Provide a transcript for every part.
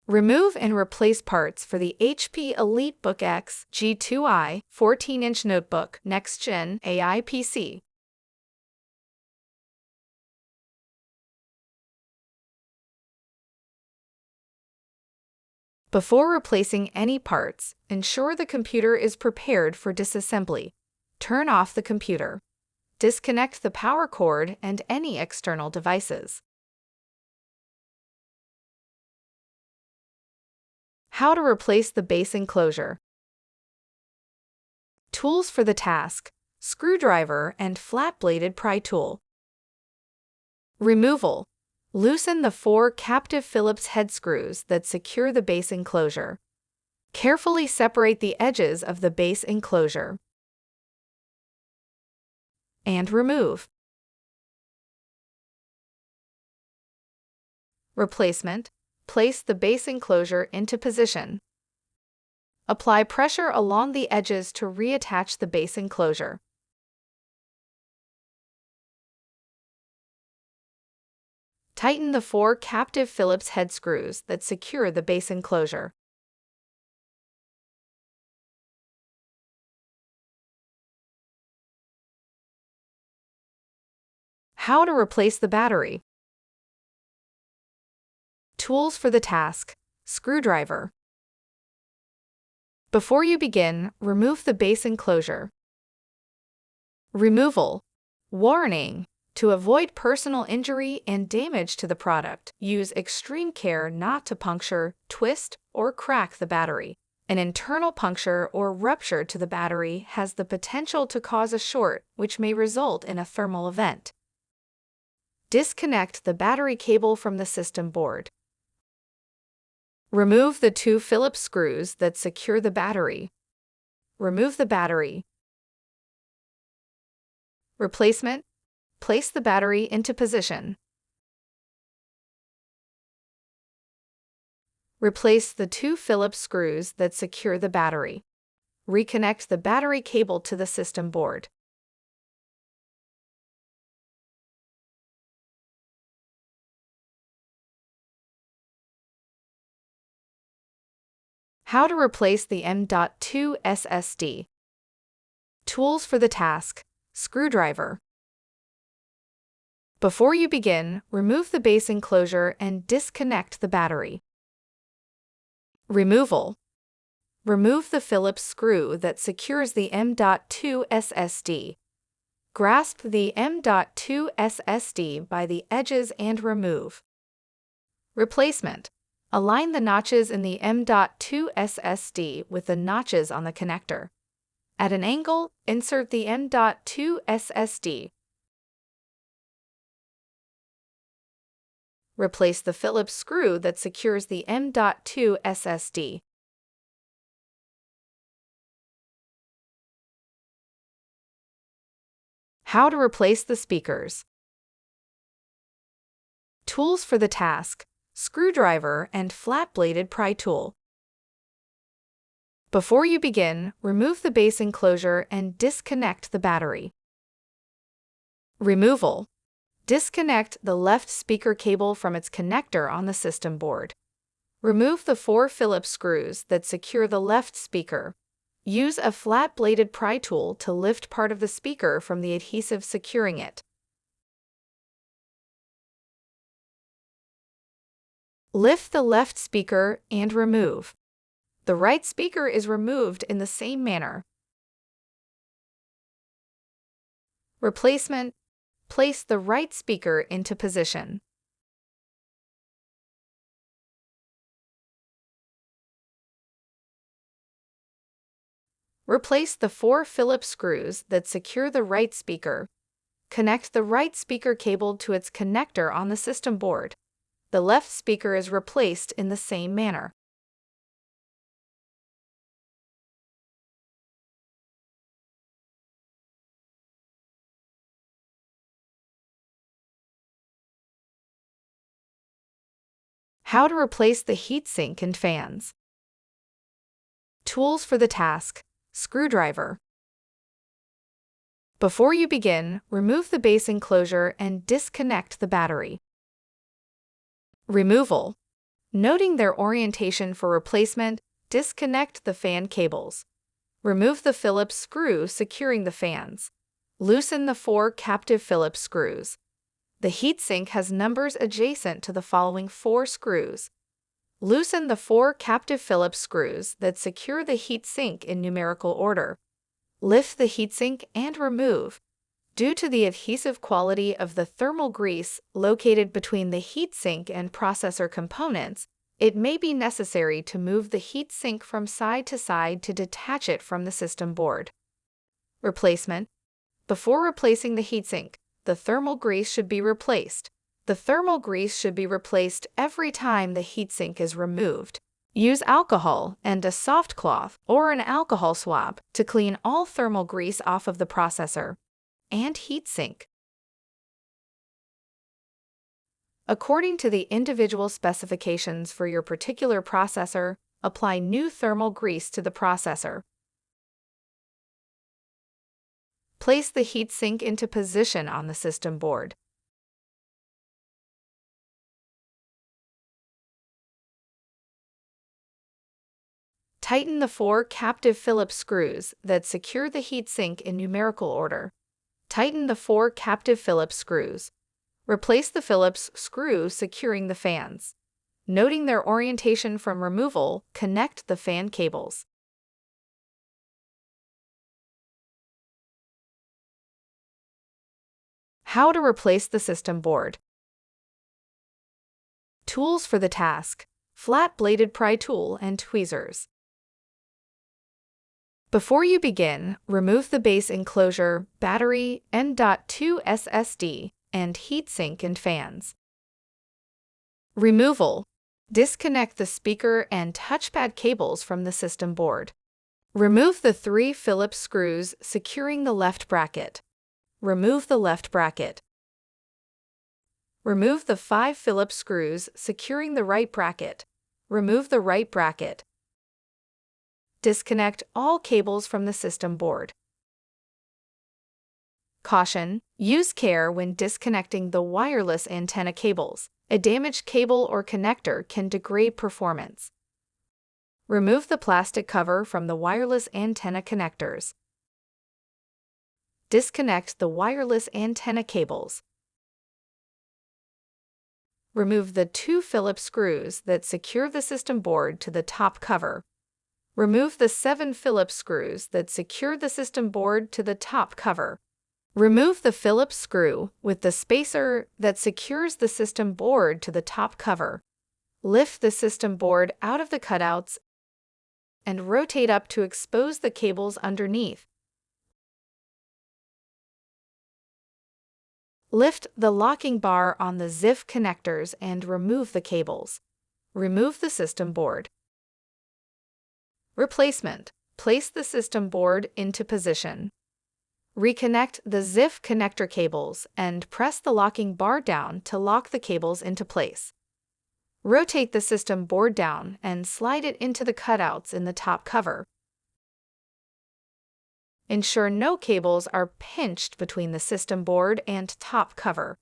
Remove and replace parts for the HP EliteBook X G2i 14-inch notebook next-gen AI PC. Before replacing any parts, ensure the computer is prepared for disassembly. Turn off the computer. Disconnect the power cord and any external devices. How to replace the base enclosure. Tools for the task: screwdriver and flat-bladed pry tool. Removal: loosen the 4 captive Phillips head screws that secure the base enclosure. Carefully separate the edges of the base enclosure. And remove. Replacement: place the base enclosure into position. Apply pressure along the edges to reattach the base enclosure. Tighten the 4 captive Phillips head screws that secure the base enclosure. How to replace the battery. Tools for the task: screwdriver. Before you begin, remove the base enclosure. Removal: warning! To avoid personal injury and damage to the product, use extreme care not to puncture, twist, or crack the battery. An internal puncture or rupture to the battery has the potential to cause a short, which may result in a thermal event. Disconnect the battery cable from the system board. Remove the 2 Phillips screws that secure the battery. Remove the battery. Replacement: place the battery into position. Replace the 2 Phillips screws that secure the battery. Reconnect the battery cable to the system board. How to replace the M.2 SSD. Tools for the task: screwdriver. Before you begin, remove the base enclosure and disconnect the battery. Removal: remove the Phillips screw that secures the M.2 SSD. Grasp the M.2 SSD by the edges and remove. Replacement: align the notches in the M.2 SSD with the notches on the connector. At an angle, insert the M.2 SSD. Replace the Phillips screw that secures the M.2 SSD. How to replace the speakers. Tools for the task: screwdriver and flat-bladed pry tool. Before you begin, remove the base enclosure and disconnect the battery. Removal: disconnect the left speaker cable from its connector on the system board. Remove the 4 Phillips screws that secure the left speaker. Use a flat-bladed pry tool to lift part of the speaker from the adhesive securing it. Lift the left speaker and remove. The right speaker is removed in the same manner. Replacement: place the right speaker into position. Replace the 4 Phillips screws that secure the right speaker. Connect the right speaker cable to its connector on the system board. The left speaker is replaced in the same manner. How to replace the heatsink and fans. Tools for the task: screwdriver. Before you begin, remove the base enclosure and disconnect the battery. Removal: Noting their orientation for replacement, disconnect the fan cables. Remove the Phillips screw securing the fans. Loosen the 4 captive Phillips screws. The heatsink has numbers adjacent to the following 4 screws. Loosen the 4 captive Phillips screws that secure the heatsink in numerical order. Lift the heatsink and remove. Due to the adhesive quality of the thermal grease located between the heatsink and processor components, it may be necessary to move the heatsink from side to side to detach it from the system board. Replacement. Before replacing the heatsink, the thermal grease should be replaced. The thermal grease should be replaced every time the heatsink is removed. Use alcohol and a soft cloth or an alcohol swab to clean all thermal grease off of the processor and heatsink. According to the individual specifications for your particular processor, apply new thermal grease to the processor. Place the heatsink into position on the system board. Tighten the 4 captive Phillips screws that secure the heatsink in numerical order. Tighten the 4 captive Phillips screws. Replace the Phillips screw securing the fans. Noting their orientation from removal, connect the fan cables. How to replace the system board. Tools for the task: flat-bladed pry tool and tweezers. Before you begin, remove the base enclosure, battery, M.2 SSD, and heatsink and fans. Removal. Disconnect the speaker and touchpad cables from the system board. Remove the 3 Phillips screws securing the left bracket. Remove the left bracket. Remove the 5 Phillips screws securing the right bracket. Remove the right bracket. Disconnect all cables from the system board. Caution: use care when disconnecting the wireless antenna cables. A damaged cable or connector can degrade performance. Remove the plastic cover from the wireless antenna connectors. Disconnect the wireless antenna cables. Remove the 2 Phillips screws that secure the system board to the top cover. Remove the 7 Phillips screws that secure the system board to the top cover. Remove the Phillips screw with the spacer that secures the system board to the top cover. Lift the system board out of the cutouts and rotate up to expose the cables underneath. Lift the locking bar on the ZIF connectors and remove the cables. Remove the system board. Replacement. Place the system board into position. Reconnect the ZIF connector cables and press the locking bar down to lock the cables into place. Rotate the system board down and slide it into the cutouts in the top cover. Ensure no cables are pinched between the system board and top cover.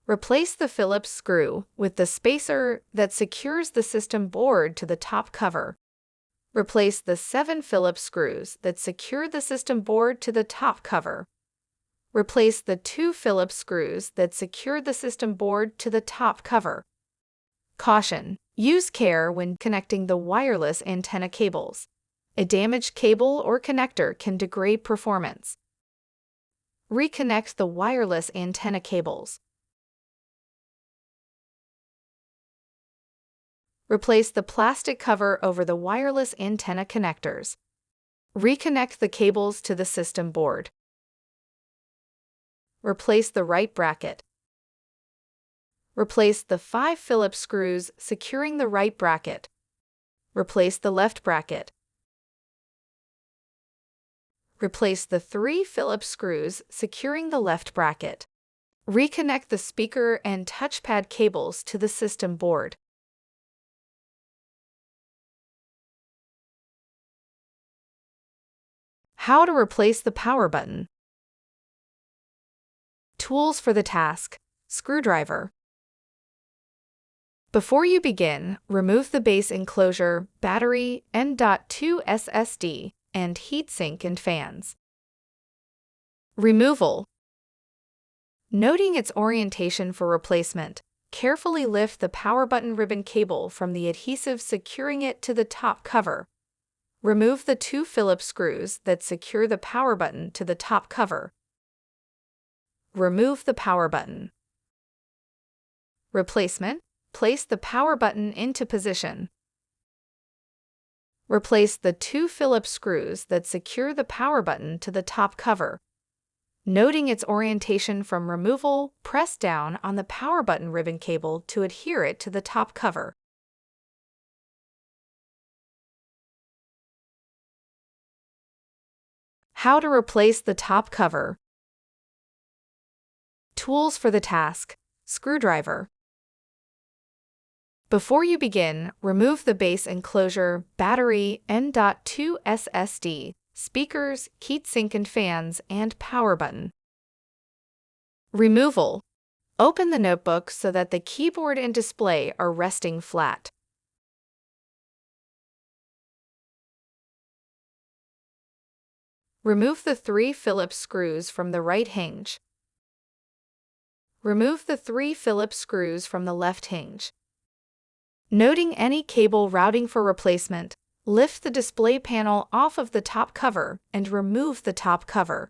Replace the Phillips screw with the spacer that secures the system board to the top cover. Replace the 7 Phillips screws that secure the system board to the top cover. Replace the 2 Phillips screws that secure the system board to the top cover. Caution: use care when connecting the wireless antenna cables. A damaged cable or connector can degrade performance. Reconnect the wireless antenna cables. Replace the plastic cover over the wireless antenna connectors. Reconnect the cables to the system board. Replace the right bracket. Replace the 5 Phillips screws securing the right bracket. Replace the left bracket. Replace the 3 Phillips screws securing the left bracket. Reconnect the speaker and touchpad cables to the system board. How to replace the power button. Tools for the task: screwdriver, Before you begin, remove the base enclosure, battery, M.2 SSD, and heatsink and fans. Removal. Noting its orientation for replacement, carefully lift the power button ribbon cable from the adhesive securing it to the top cover. Remove the 2 Phillips screws that secure the power button to the top cover. Remove the power button. Replacement. Place the power button into position. Replace the 2 Phillips screws that secure the power button to the top cover. Noting its orientation from removal, press down on the power button ribbon cable to adhere it to the top cover. How to replace the top cover. Tools for the task. Screwdriver. Before you begin, remove the base enclosure, battery, M.2 SSD, speakers, heatsink and fans, and power button. Removal. Open the notebook so that the keyboard and display are resting flat. Remove the 3 Phillips screws from the right hinge. Remove the 3 Phillips screws from the left hinge. Noting any cable routing for replacement, lift the display panel off of the top cover and remove the top cover.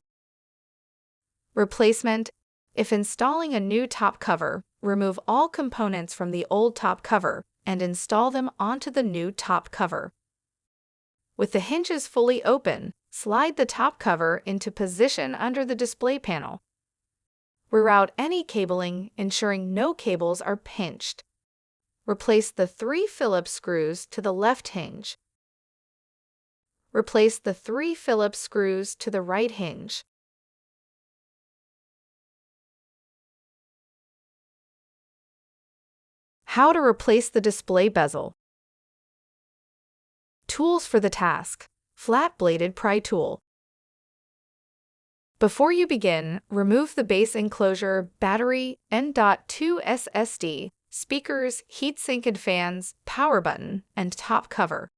Replacement. If installing a new top cover, remove all components from the old top cover and install them onto the new top cover. With the hinges fully open, slide the top cover into position under the display panel. Reroute any cabling, ensuring no cables are pinched. Replace the 3 Phillips screws to the left hinge. Replace the 3 Phillips screws to the right hinge. How to replace the display bezel. Tools for the task. Flat-bladed pry tool. Before you begin, remove the base enclosure, battery, M.2 SSD, speakers, heatsink and fans, power button, and top cover.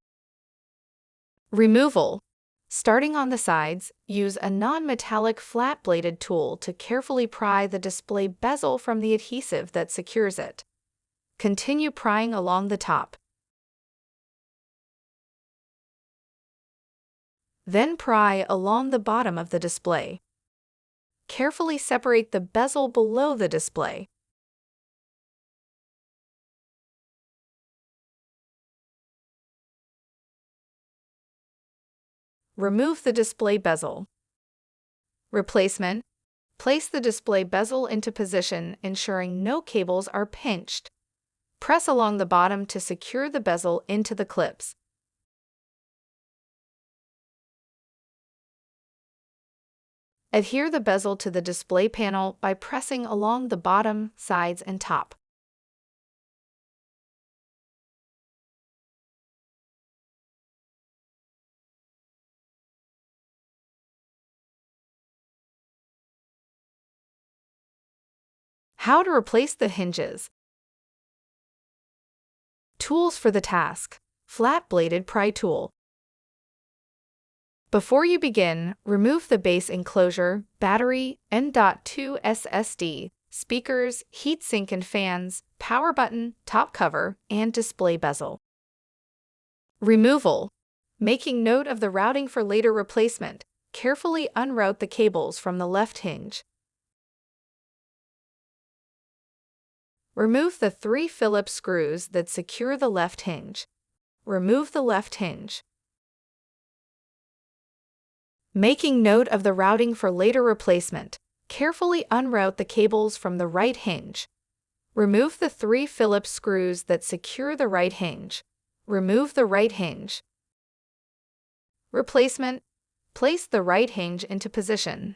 Removal. Starting on the sides, use a non-metallic flat-bladed tool to carefully pry the display bezel from the adhesive that secures it. Continue prying along the top. Then pry along the bottom of the display. Carefully separate the bezel below the display. Remove the display bezel. Replacement. Place the display bezel into position, ensuring no cables are pinched. Press along the bottom to secure the bezel into the clips. Adhere the bezel to the display panel by pressing along the bottom, sides, and top. How to replace the hinges. Tools for the task. Flat-bladed pry tool. Before you begin, remove the base enclosure, battery, M.2 SSD, speakers, heatsink and fans, power button, top cover, and display bezel. Removal. Making note of the routing for later replacement, carefully unroute the cables from the left hinge. Remove the 3 Phillips screws that secure the left hinge. Remove the left hinge. Making note of the routing for later replacement, carefully unroute the cables from the right hinge. Remove the 3 Phillips screws that secure the right hinge. Remove the right hinge. Replacement. Place the right hinge into position.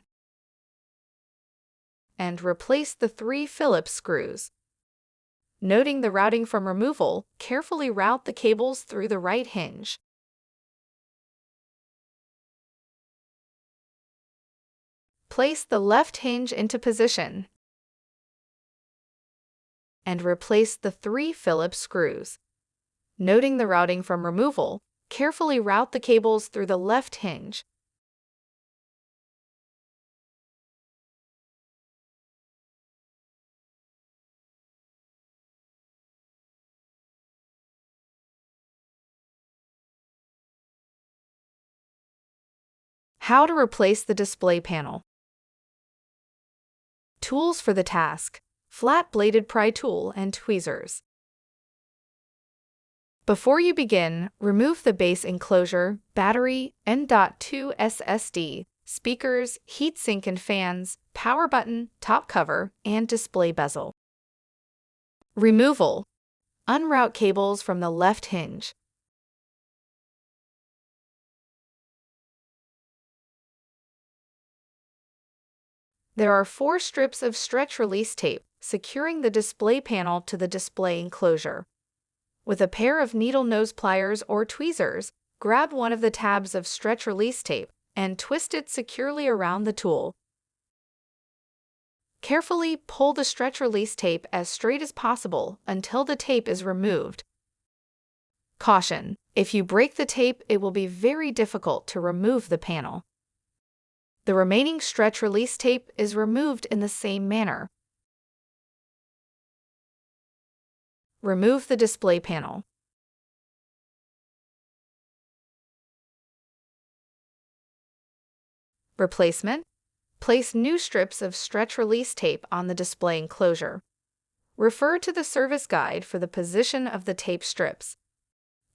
And replace the 3 Phillips screws. Noting the routing from removal, carefully route the cables through the right hinge. Place the left hinge into position. and replace the 3 Phillips screws. Noting the routing from removal, carefully route the cables through the left hinge. How to replace the display panel. Tools for the task: flat-bladed pry tool and tweezers. Before you begin, remove the base enclosure, battery, M.2 SSD, speakers, heatsink and fans, power button, top cover, and display bezel. Removal: unroute cables from the left hinge. There are 4 strips of stretch release tape securing the display panel to the display enclosure. With a pair of needle nose pliers or tweezers, grab one of the tabs of stretch release tape and twist it securely around the tool. Carefully pull the stretch release tape as straight as possible until the tape is removed. Caution: if you break the tape, it will be very difficult to remove the panel. The remaining stretch release tape is removed in the same manner. Remove the display panel. Replacement: place new strips of stretch release tape on the display enclosure. Refer to the service guide for the position of the tape strips.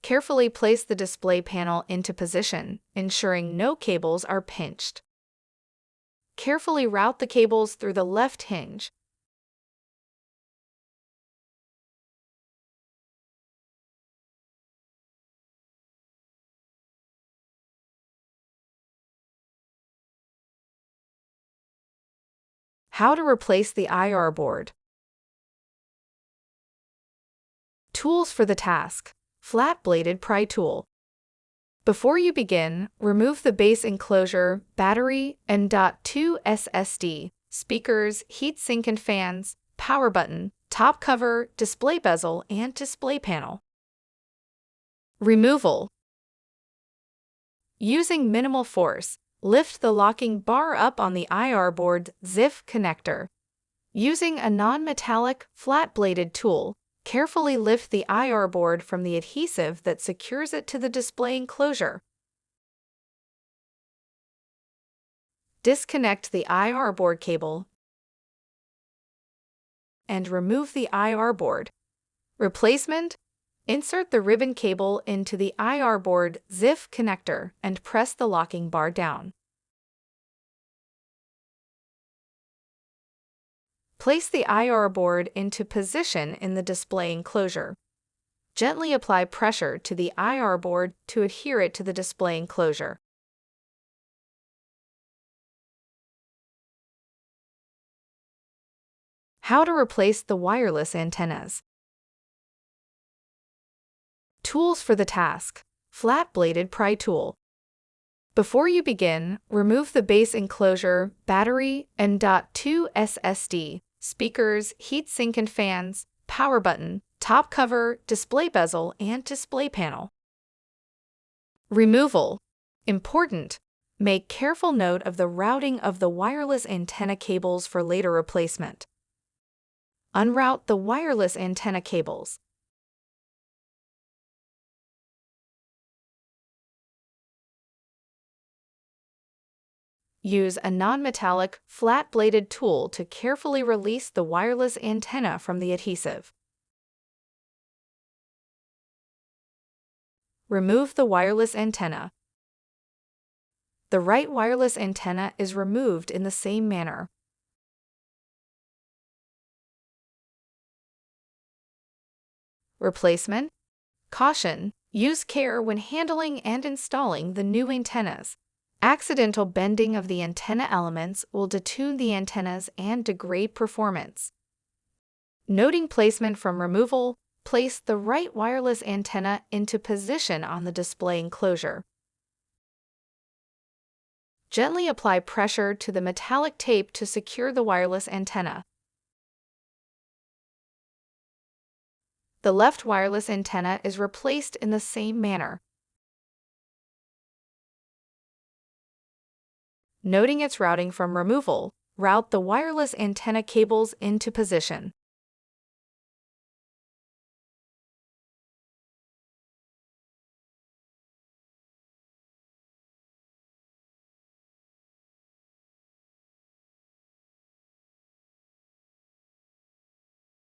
Carefully place the display panel into position, ensuring no cables are pinched. Carefully route the cables through the left hinge. How to replace the IR board. Tools for the task: flat-bladed pry tool. Before you begin, remove the base enclosure, battery, M.2 SSD, speakers, heatsink and fans, power button, top cover, display bezel, and display panel. Removal: using minimal force, lift the locking bar up on the IR board's ZIF connector. Using a non-metallic, flat-bladed tool, carefully lift the IR board from the adhesive that secures it to the display enclosure. Disconnect the IR board cable and remove the IR board. Replacement: insert the ribbon cable into the IR board ZIF connector and press the locking bar down. Place the IR board into position in the display enclosure. Gently apply pressure to the IR board to adhere it to the display enclosure. How to replace the wireless antennas. Tools for the task: flat-bladed pry tool. Before you begin, remove the base enclosure, battery, M.2 SSD, speakers, heatsink and fans, power button, top cover, display bezel, and display panel. Removal: important, make careful note of the routing of the wireless antenna cables for later replacement. Unroute the wireless antenna cables. Use a non-metallic, flat-bladed tool to carefully release the wireless antenna from the adhesive. Remove the wireless antenna. The right wireless antenna is removed in the same manner. Replacement: caution, use care when handling and installing the new antennas. Accidental bending of the antenna elements will detune the antennas and degrade performance. Noting placement from removal, place the right wireless antenna into position on the display enclosure. Gently apply pressure to the metallic tape to secure the wireless antenna. The left wireless antenna is replaced in the same manner. Noting its routing from removal, route the wireless antenna cables into position.